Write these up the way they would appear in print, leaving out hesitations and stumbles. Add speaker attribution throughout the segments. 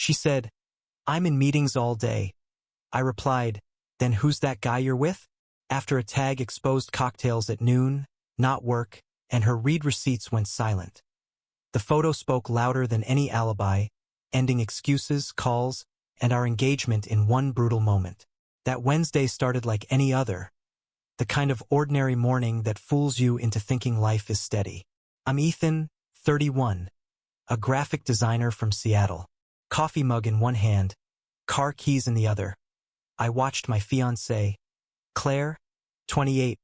Speaker 1: She said, "I'm in meetings all day." I replied, "Then who's that guy you're with?" After a tag exposed cocktails at noon, not work, and her read receipts went silent. The photo spoke louder than any alibi, ending excuses, calls, and our engagement in one brutal moment. That Wednesday started like any other, the kind of ordinary morning that fools you into thinking life is steady. I'm Ethan, 31, a graphic designer from Seattle. Coffee mug in one hand, car keys in the other. I watched my fiancée, Claire, 28,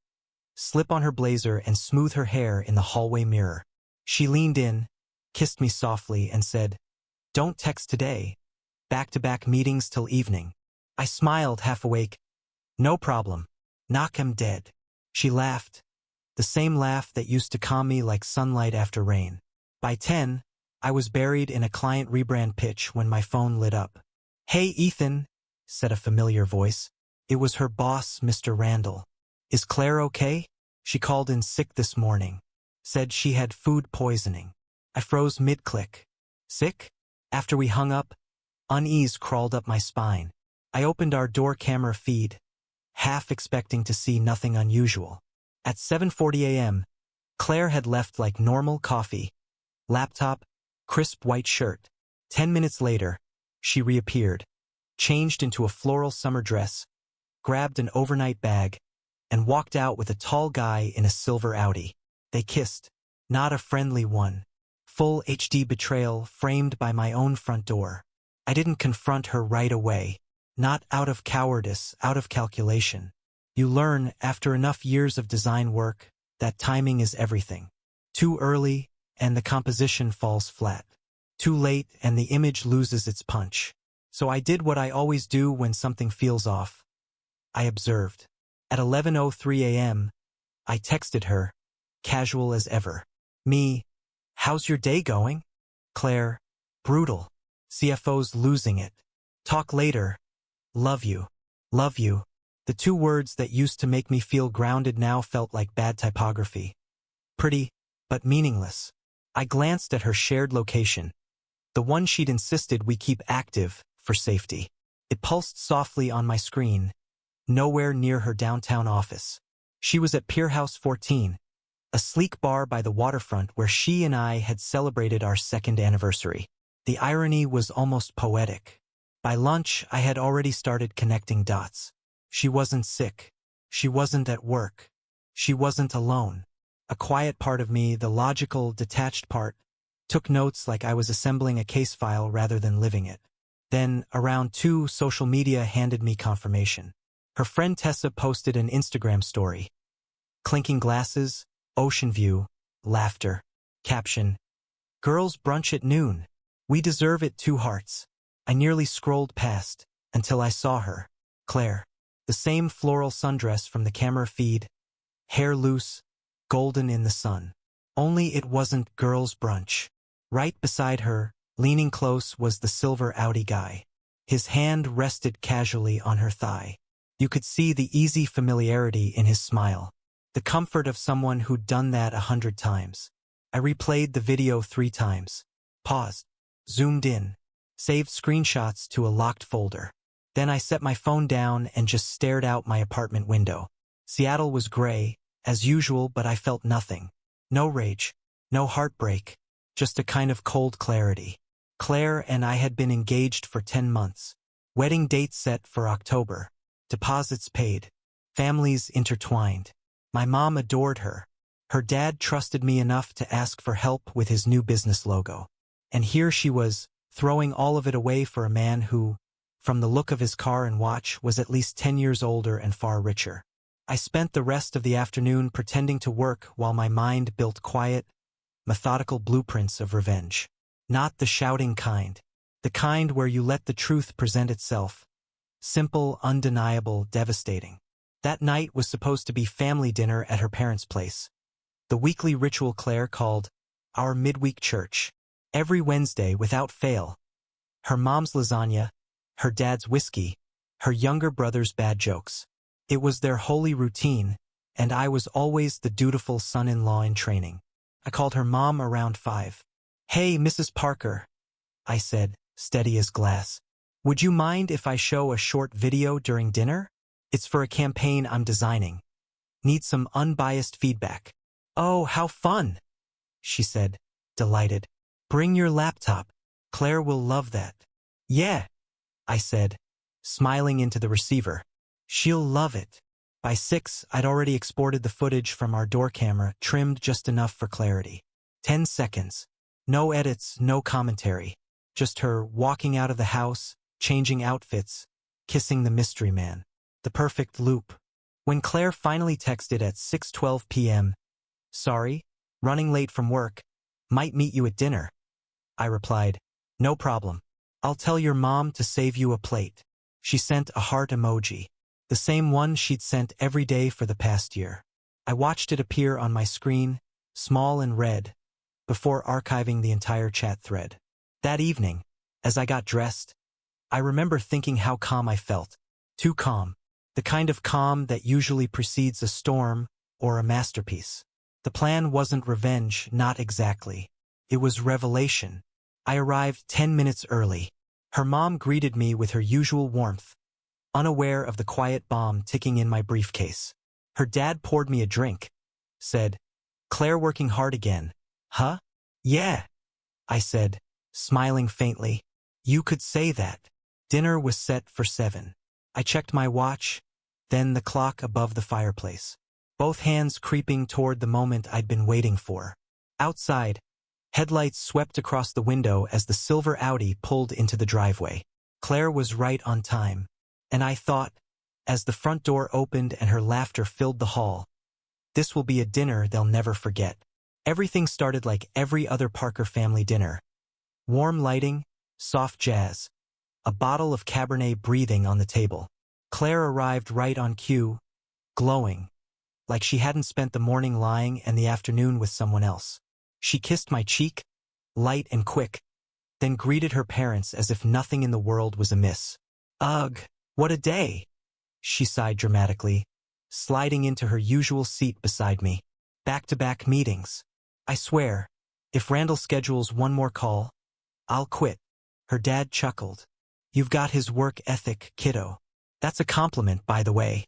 Speaker 1: slip on her blazer and smooth her hair in the hallway mirror. She leaned in, kissed me softly, and said, "Don't text today. Back-to-back meetings till evening." I smiled, half awake. "No problem. Knock 'em dead." She laughed, the same laugh that used to calm me like sunlight after rain. By 10, I was buried in a client rebrand pitch when my phone lit up. "Hey, Ethan," said a familiar voice. It was her boss, Mr. Randall. "Is Claire okay? She called in sick this morning. Said she had food poisoning." I froze mid-click. Sick? After we hung up, unease crawled up my spine. I opened our door camera feed, half expecting to see nothing unusual. At 7:40 a.m., Claire had left like normal: coffee, laptop, crisp white shirt. 10 minutes later, she reappeared, changed into a floral summer dress, grabbed an overnight bag, and walked out with a tall guy in a silver Audi. They kissed, not a friendly one. Full HD betrayal framed by my own front door. I didn't confront her right away. Not out of cowardice, out of calculation. You learn, after enough years of design work, that timing is everything. Too early, and the composition falls flat. Too late, and the image loses its punch. So I did what I always do when something feels off. I observed. At 11:03 a.m., I texted her, casual as ever. Me, "How's your day going?" Claire, "Brutal. CFO's losing it. Talk later. Love you." Love you. The two words that used to make me feel grounded now felt like bad typography. Pretty, but meaningless. I glanced at her shared location, the one she'd insisted we keep active for safety. It pulsed softly on my screen, nowhere near her downtown office. She was at Pier House 14, a sleek bar by the waterfront where she and I had celebrated our second anniversary. The irony was almost poetic. By lunch, I had already started connecting dots. She wasn't sick. She wasn't at work. She wasn't alone. A quiet part of me, the logical, detached part, took notes like I was assembling a case file rather than living it. Then, around 2, social media handed me confirmation. Her friend Tessa posted an Instagram story. Clinking glasses, ocean view, laughter. Caption: "Girls brunch at noon. We deserve it, 2 hearts." I nearly scrolled past, until I saw her. Claire. The same floral sundress from the camera feed, hair loose, golden in the sun. Only it wasn't girls' brunch. Right beside her, leaning close, was the silver Audi guy. His hand rested casually on her thigh. You could see the easy familiarity in his smile. The comfort of someone who'd done that 100 times. I replayed the video 3 times. Paused. Zoomed in. Saved screenshots to a locked folder. Then I set my phone down and just stared out my apartment window. Seattle was gray, as usual, but I felt nothing. No rage. No heartbreak. Just a kind of cold clarity. Claire and I had been engaged for 10 months. Wedding date set for October. Deposits paid. Families intertwined. My mom adored her. Her dad trusted me enough to ask for help with his new business logo. And here she was, throwing all of it away for a man who, from the look of his car and watch, was at least 10 years older and far richer. I spent the rest of the afternoon pretending to work while my mind built quiet, methodical blueprints of revenge. Not the shouting kind. The kind where you let the truth present itself. Simple, undeniable, devastating. That night was supposed to be family dinner at her parents' place. The weekly ritual Claire called our midweek church. Every Wednesday without fail. Her mom's lasagna, her dad's whiskey, her younger brother's bad jokes. It was their holy routine, and I was always the dutiful son-in-law in training. I called her mom around 5. "Hey, Mrs. Parker," I said, steady as glass. Would you mind if I show a short video during dinner? It's for a campaign I'm designing. Need some unbiased feedback. Oh, how fun, she said, delighted. Bring your laptop. Claire will love that. Yeah, I said, smiling into the receiver. She'll love it. By 6, I'd already exported the footage from our door camera, trimmed just enough for clarity. 10 seconds. No edits, no commentary. Just her walking out of the house, changing outfits, kissing the mystery man. The perfect loop. When Claire finally texted at 6:12 p.m., "Sorry, running late from work. Might meet you at dinner," I replied, "No problem. I'll tell your mom to save you a plate." She sent a heart emoji, the same one she'd sent every day for the past year. I watched it appear on my screen, small and red, before archiving the entire chat thread. That evening, as I got dressed, I remember thinking how calm I felt. Too calm. The kind of calm that usually precedes a storm or a masterpiece. The plan wasn't revenge, not exactly. It was revelation. I arrived 10 minutes early. Her mom greeted me with her usual warmth, unaware of the quiet bomb ticking in my briefcase. Her dad poured me a drink, said, "Claire working hard again, huh?" "Yeah," I said, smiling faintly. "You could say that." Dinner was set for 7. I checked my watch, then the clock above the fireplace, both hands creeping toward the moment I'd been waiting for. Outside, headlights swept across the window as the silver Audi pulled into the driveway. Claire was right on time, and I thought, as the front door opened and her laughter filled the hall, this will be a dinner they'll never forget. Everything started like every other Parker family dinner. Warm lighting, soft jazz, a bottle of Cabernet breathing on the table. Claire arrived right on cue, glowing, like she hadn't spent the morning lying and the afternoon with someone else. She kissed my cheek, light and quick, then greeted her parents as if nothing in the world was amiss. "Ugh, what a day," she sighed dramatically, sliding into her usual seat beside me. "Back-to-back meetings. I swear, if Randall schedules one more call, I'll quit." Her dad chuckled. "You've got his work ethic, kiddo. That's a compliment, by the way."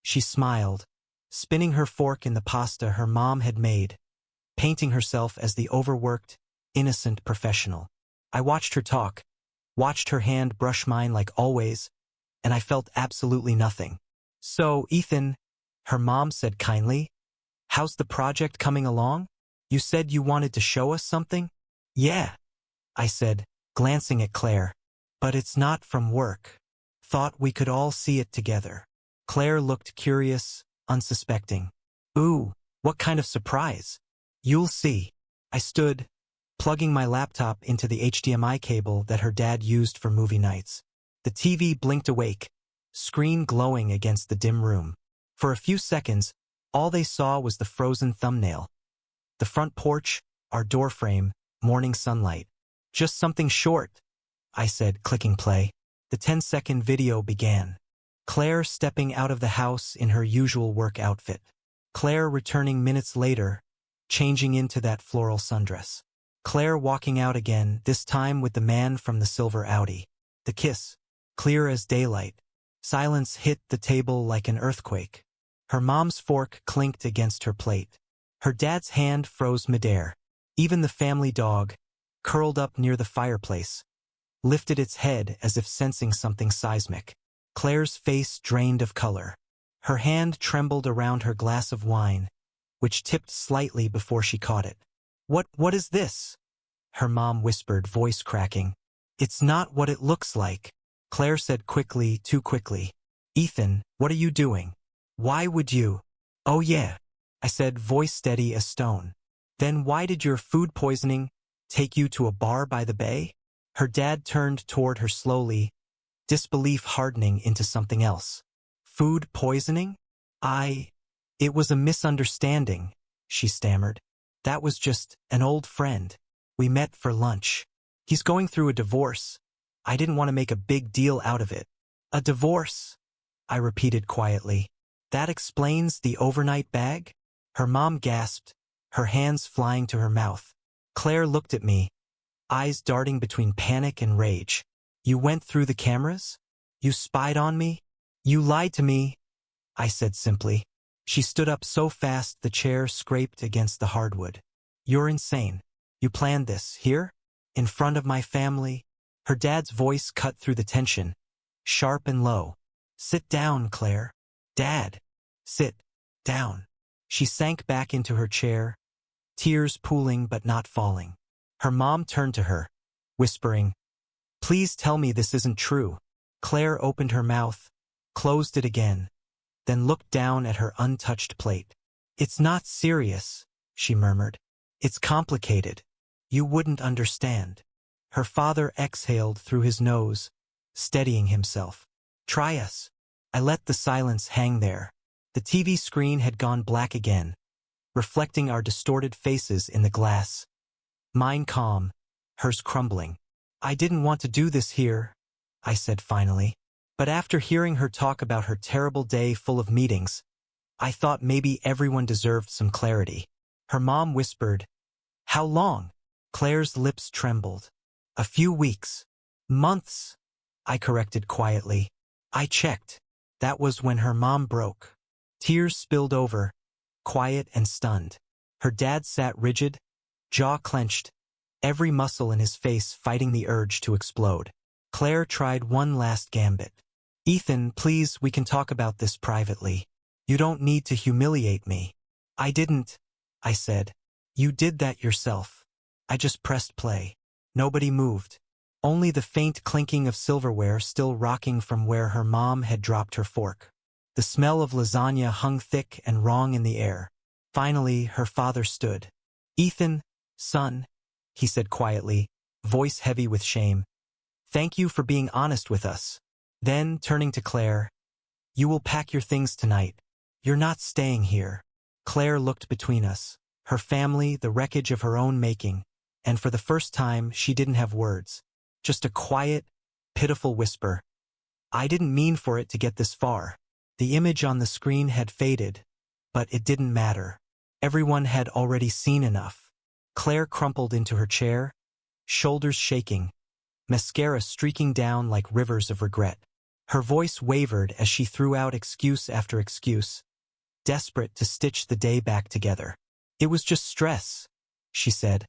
Speaker 1: She smiled, spinning her fork in the pasta her mom had made, painting herself as the overworked, innocent professional. I watched her talk, watched her hand brush mine like always, and I felt absolutely nothing. "So, Ethan," her mom said kindly, "how's the project coming along? You said you wanted to show us something?" "Yeah," I said, glancing at Claire. "But it's not from work. Thought we could all see it together." Claire looked curious, unsuspecting. "Ooh, what kind of surprise?" "You'll see." I stood, plugging my laptop into the HDMI cable that her dad used for movie nights. The TV blinked awake, screen glowing against the dim room. For a few seconds, all they saw was the frozen thumbnail. The front porch, our doorframe, morning sunlight. "Just something short," I said, clicking play. The 10-second video began. Claire stepping out of the house in her usual work outfit. Claire returning minutes later, changing into that floral sundress. Claire walking out again, this time with the man from the silver Audi. The kiss, clear as daylight. Silence hit the table like an earthquake. Her mom's fork clinked against her plate. Her dad's hand froze midair. Even the family dog, curled up near the fireplace, lifted its head as if sensing something seismic. Claire's face drained of color. Her hand trembled around her glass of wine, which tipped slightly before she caught it. What is this?" her mom whispered, voice cracking. "It's not what it looks like," Claire said quickly, too quickly. "Ethan, what are you doing? Why would you?" "Oh yeah," I said, voice steady as stone. "Then why did your food poisoning take you to a bar by the bay?" Her dad turned toward her slowly, disbelief hardening into something else. "Food poisoning? It was a misunderstanding," she stammered. "That was just an old friend. We met for lunch. He's going through a divorce. I didn't want to make a big deal out of it." "A divorce?" I repeated quietly. "That explains the overnight bag?" Her mom gasped, her hands flying to her mouth. Claire looked at me, eyes darting between panic and rage. You went through the cameras? You spied on me? You lied to me, I said simply. She stood up so fast the chair scraped against the hardwood. You're insane. You planned this, here? In front of my family? Her dad's voice cut through the tension, sharp and low. Sit down, Claire. Dad. Sit. Down. She sank back into her chair, tears pooling but not falling. Her mom turned to her, whispering, Please tell me this isn't true. Claire opened her mouth, closed it again, then looked down at her untouched plate. It's not serious, she murmured. It's complicated. You wouldn't understand. Her father exhaled through his nose, steadying himself. Try us. I let the silence hang there. The TV screen had gone black again, reflecting our distorted faces in the glass. Mine calm, hers crumbling. I didn't want to do this here, I said finally. But after hearing her talk about her terrible day full of meetings, I thought maybe everyone deserved some clarity. Her mom whispered, How long? Claire's lips trembled. A few weeks. Months, I corrected quietly. I checked. That was when her mom broke. Tears spilled over, quiet and stunned. Her dad sat rigid, jaw clenched, every muscle in his face fighting the urge to explode. Claire tried one last gambit. Ethan, please, we can talk about this privately. You don't need to humiliate me. I didn't, I said. You did that yourself. I just pressed play. Nobody moved. Only the faint clinking of silverware still rocking from where her mom had dropped her fork. The smell of lasagna hung thick and wrong in the air. Finally, her father stood. Ethan, son, he said quietly, voice heavy with shame. Thank you for being honest with us. Then, turning to Claire, You will pack your things tonight. You're not staying here. Claire looked between us, her family, the wreckage of her own making, and for the first time she didn't have words. Just a quiet, pitiful whisper. I didn't mean for it to get this far. The image on the screen had faded, but it didn't matter. Everyone had already seen enough. Claire crumpled into her chair, shoulders shaking, mascara streaking down like rivers of regret. Her voice wavered as she threw out excuse after excuse, desperate to stitch the day back together. It was just stress, she said,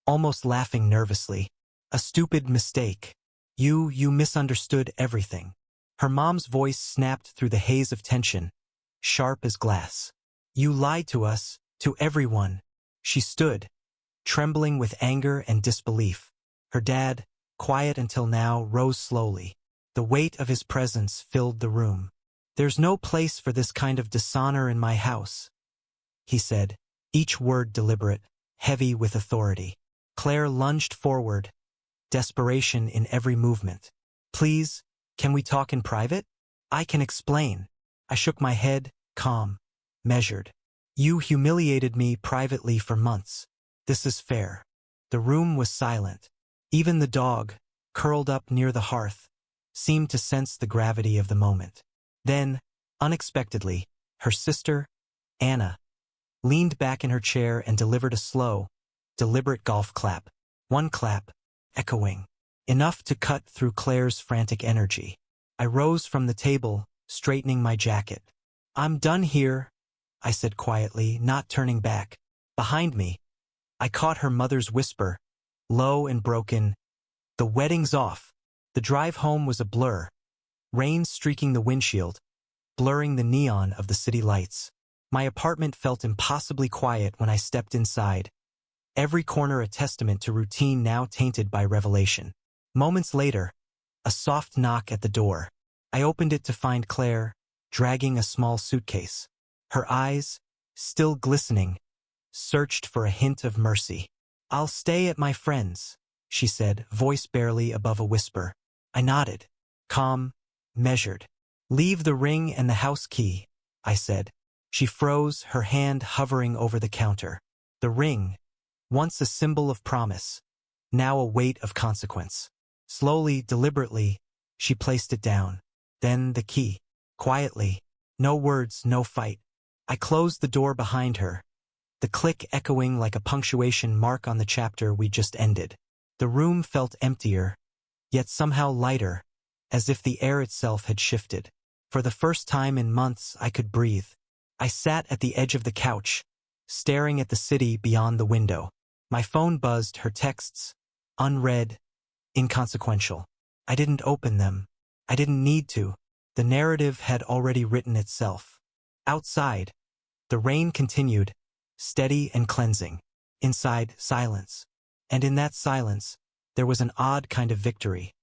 Speaker 1: almost laughing nervously. A stupid mistake. You misunderstood everything. Her mom's voice snapped through the haze of tension, sharp as glass. You lied to us, to everyone. She stood, trembling with anger and disbelief. Her dad, quiet until now, rose slowly. The weight of his presence filled the room. There's no place for this kind of dishonor in my house, he said, each word deliberate, heavy with authority. Claire lunged forward, desperation in every movement. Please, can we talk in private? I can explain. I shook my head, calm, measured. You humiliated me privately for months. This is fair. The room was silent. Even the dog, curled up near the hearth, seemed to sense the gravity of the moment. Then, unexpectedly, her sister, Anna, leaned back in her chair and delivered a slow, deliberate golf clap. One clap, echoing, enough to cut through Claire's frantic energy. I rose from the table, straightening my jacket. I'm done here, I said quietly, not turning back. Behind me, I caught her mother's whisper, low and broken. The wedding's off. The drive home was a blur, rain streaking the windshield, blurring the neon of the city lights. My apartment felt impossibly quiet when I stepped inside, every corner a testament to routine now tainted by revelation. Moments later, a soft knock at the door. I opened it to find Claire, dragging a small suitcase. Her eyes, still glistening, searched for a hint of mercy. I'll stay at my friend's, she said, voice barely above a whisper. I nodded, calm, measured. Leave the ring and the house key, I said. She froze, her hand hovering over the counter. The ring, once a symbol of promise, now a weight of consequence. Slowly, deliberately, she placed it down. Then the key. Quietly. No words, no fight. I closed the door behind her, the click echoing like a punctuation mark on the chapter we just ended. The room felt emptier, yet somehow lighter, as if the air itself had shifted. For the first time in months, I could breathe. I sat at the edge of the couch, staring at the city beyond the window. My phone buzzed, her texts, unread, inconsequential. I didn't open them. I didn't need to. The narrative had already written itself. Outside, the rain continued, steady and cleansing. Inside, silence. And in that silence, there was an odd kind of victory.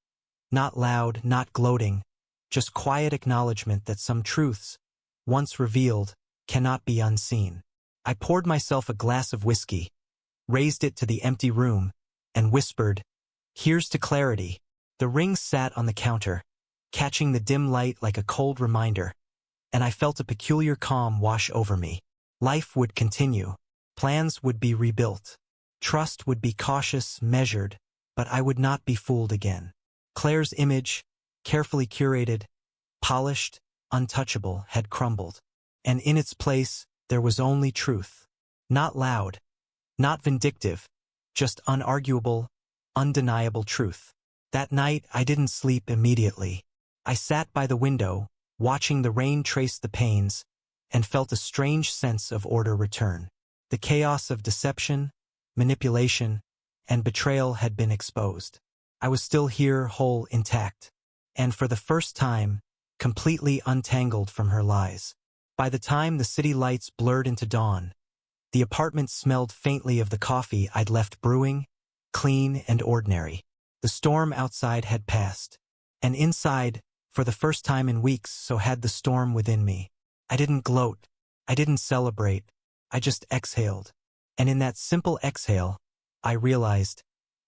Speaker 1: Not loud, not gloating, just quiet acknowledgement that some truths, once revealed, cannot be unseen. I poured myself a glass of whiskey, raised it to the empty room, and whispered, "Here's to clarity." The ring sat on the counter, catching the dim light like a cold reminder, and I felt a peculiar calm wash over me. Life would continue. Plans would be rebuilt. Trust would be cautious, measured, but I would not be fooled again. Claire's image, carefully curated, polished, untouchable, had crumbled. And in its place, there was only truth. Not loud, not vindictive, just unarguable, undeniable truth. That night, I didn't sleep immediately. I sat by the window, watching the rain trace the panes, and felt a strange sense of order return. The chaos of deception, manipulation, and betrayal had been exposed. I was still here, whole, intact, and for the first time, completely untangled from her lies. By the time the city lights blurred into dawn, the apartment smelled faintly of the coffee I'd left brewing, clean and ordinary. The storm outside had passed, and inside, for the first time in weeks, so had the storm within me. I didn't gloat, I didn't celebrate, I just exhaled. And in that simple exhale, I realized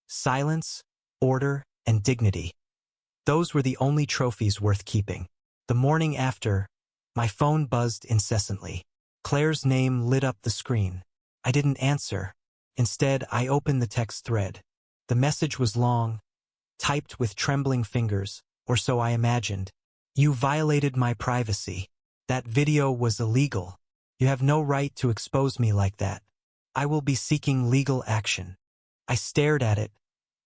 Speaker 1: silence, order, and dignity. Those were the only trophies worth keeping. The morning after, my phone buzzed incessantly. Claire's name lit up the screen. I didn't answer. Instead, I opened the text thread. The message was long, typed with trembling fingers, or so I imagined. "You violated my privacy. That video was illegal. You have no right to expose me like that. I will be seeking legal action." I stared at it,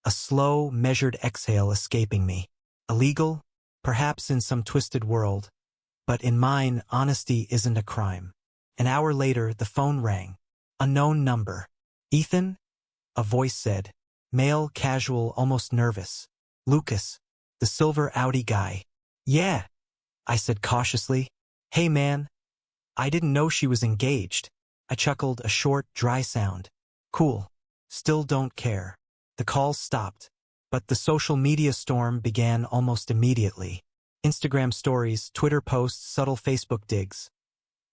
Speaker 1: a slow, measured exhale escaping me. Illegal? Perhaps in some twisted world. But in mine, honesty isn't a crime. An hour later, the phone rang. Unknown number. "Ethan?" A voice said. Male, casual, almost nervous. "Lucas, the silver Audi guy." "Yeah," I said cautiously. "Hey man, I didn't know she was engaged." I chuckled, a short, dry sound. "Cool. Still don't care." The call stopped, but the social media storm began almost immediately. Instagram stories, Twitter posts, subtle Facebook digs.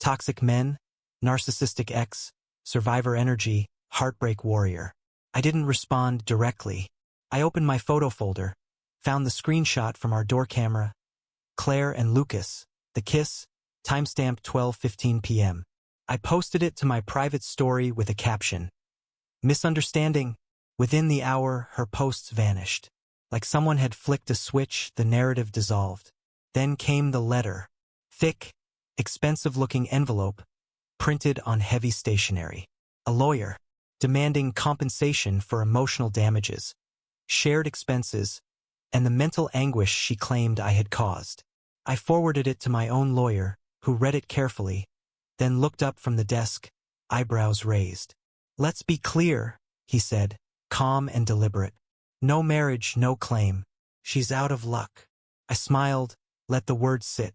Speaker 1: Toxic men, narcissistic ex, survivor energy, heartbreak warrior. I didn't respond directly. I opened my photo folder, found the screenshot from our door camera. Claire and Lucas, the kiss, timestamp 12:15 p.m. I posted it to my private story with a caption. "Misunderstanding." Within the hour, her posts vanished. Like someone had flicked a switch, the narrative dissolved. Then came the letter. Thick, expensive-looking envelope, printed on heavy stationery. A lawyer, demanding compensation for emotional damages, shared expenses, and the mental anguish she claimed I had caused. I forwarded it to my own lawyer, who read it carefully, then looked up from the desk, eyebrows raised. "Let's be clear," he said, calm and deliberate. "No marriage, no claim. She's out of luck." I smiled, let the words sit.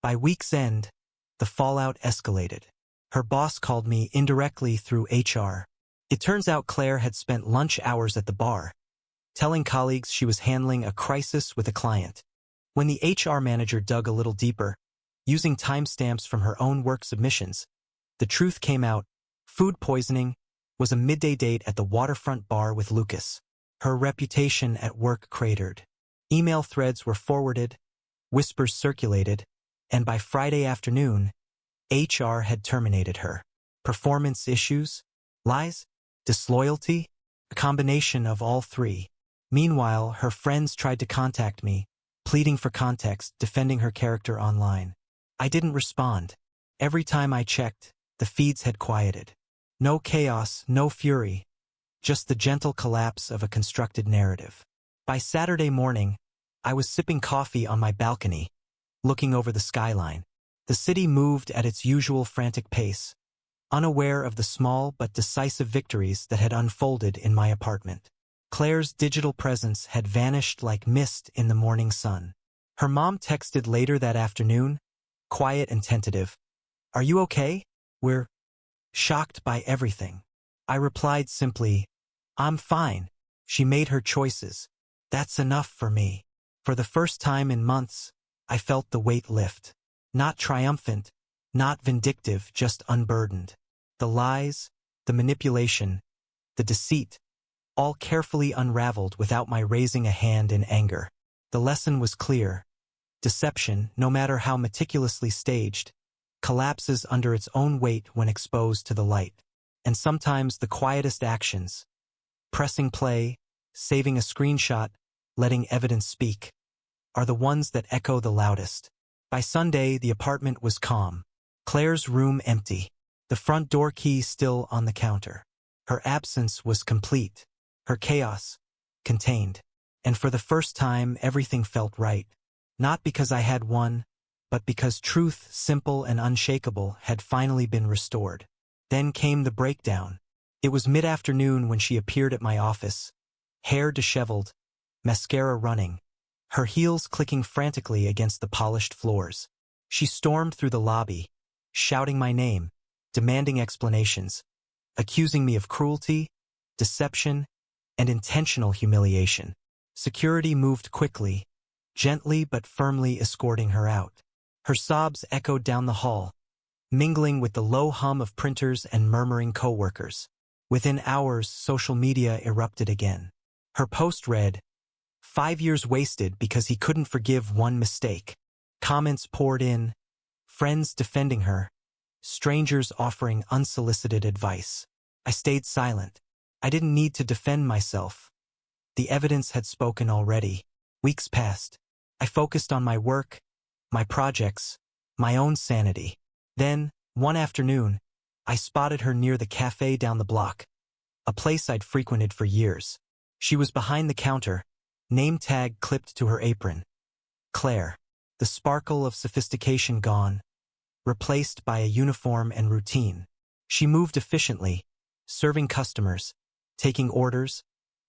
Speaker 1: By week's end, the fallout escalated. Her boss called me indirectly through HR. It turns out Claire had spent lunch hours at the bar, telling colleagues she was handling a crisis with a client. When the HR manager dug a little deeper, using timestamps from her own work submissions, the truth came out. Food poisoning was a midday date at the waterfront bar with Lucas. Her reputation at work cratered. Email threads were forwarded, whispers circulated, and by Friday afternoon, HR had terminated her. Performance issues? Lies? Disloyalty? A combination of all three. Meanwhile, her friends tried to contact me, pleading for context, defending her character online. I didn't respond. Every time I checked, the feeds had quieted. No chaos, no fury, just the gentle collapse of a constructed narrative. By Saturday morning, I was sipping coffee on my balcony, looking over the skyline. The city moved at its usual frantic pace, unaware of the small but decisive victories that had unfolded in my apartment. Claire's digital presence had vanished like mist in the morning sun. Her mom texted later that afternoon, quiet and tentative. "Are you okay? We're shocked by everything." I replied simply, "I'm fine." She made her choices. That's enough for me. For the first time in months, I felt the weight lift. Not triumphant, not vindictive, just unburdened. The lies, the manipulation, the deceit, all carefully unraveled without my raising a hand in anger. The lesson was clear. Deception, no matter how meticulously staged, collapses under its own weight when exposed to the light. And sometimes the quietest actions, pressing play, saving a screenshot, letting evidence speak, are the ones that echo the loudest. By Sunday, the apartment was calm. Claire's room empty. The front door key still on the counter. Her absence was complete. Her chaos contained. And for the first time, everything felt right. Not because I had won, but because truth, simple and unshakable, had finally been restored. Then came the breakdown. It was mid-afternoon when she appeared at my office, hair disheveled, mascara running, her heels clicking frantically against the polished floors. She stormed through the lobby, shouting my name, demanding explanations, accusing me of cruelty, deception, and intentional humiliation. Security moved quickly, gently but firmly escorting her out. Her sobs echoed down the hall, mingling with the low hum of printers and murmuring coworkers. Within hours, social media erupted again. Her post read, "5 years wasted because he couldn't forgive one mistake." Comments poured in, friends defending her, strangers offering unsolicited advice. I stayed silent. I didn't need to defend myself. The evidence had spoken already. Weeks passed. I focused on my work, my projects, my own sanity. Then, one afternoon, I spotted her near the cafe down the block, a place I'd frequented for years. She was behind the counter, name tag clipped to her apron. Claire. The sparkle of sophistication gone, replaced by a uniform and routine. She moved efficiently, serving customers, taking orders,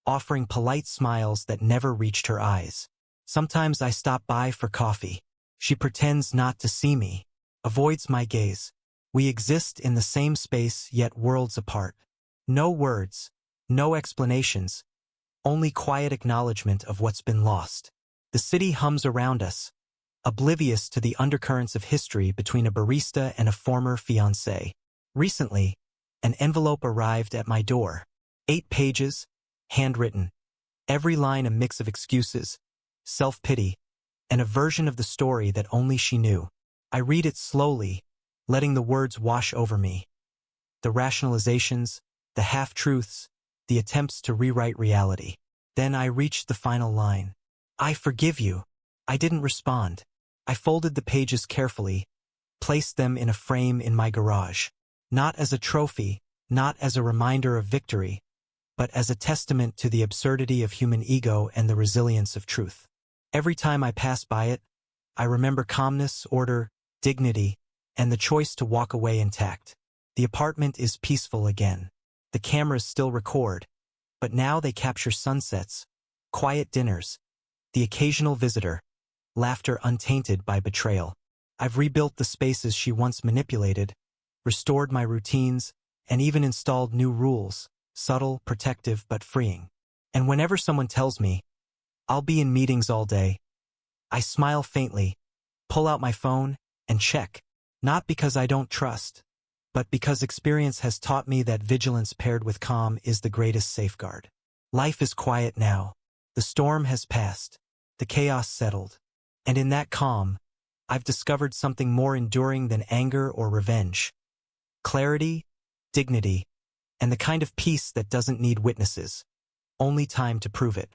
Speaker 1: offering polite smiles that never reached her eyes. Sometimes I stop by for coffee. She pretends not to see me, avoids my gaze. We exist in the same space yet worlds apart. No words, no explanations, only quiet acknowledgement of what's been lost. The city hums around us, oblivious to the undercurrents of history between a barista and a former fiancé. Recently, an envelope arrived at my door. 8 pages, handwritten. Every line a mix of excuses, self-pity, and a version of the story that only she knew. I read it slowly, letting the words wash over me. The rationalizations, the half-truths, the attempts to rewrite reality. Then I reached the final line. "I forgive you." I didn't respond. I folded the pages carefully, placed them in a frame in my garage. Not as a trophy, not as a reminder of victory, but as a testament to the absurdity of human ego and the resilience of truth. Every time I pass by it, I remember calmness, order, dignity, and the choice to walk away intact. The apartment is peaceful again. The cameras still record, but now they capture sunsets, quiet dinners, the occasional visitor, laughter untainted by betrayal. I've rebuilt the spaces she once manipulated, restored my routines, and even installed new rules, subtle, protective, but freeing. And whenever someone tells me, "I'll be in meetings all day," I smile faintly, pull out my phone, and check. Not because I don't trust, but because experience has taught me that vigilance paired with calm is the greatest safeguard. Life is quiet now. The storm has passed. The chaos settled. And in that calm, I've discovered something more enduring than anger or revenge. Clarity, dignity, and the kind of peace that doesn't need witnesses, only time to prove it.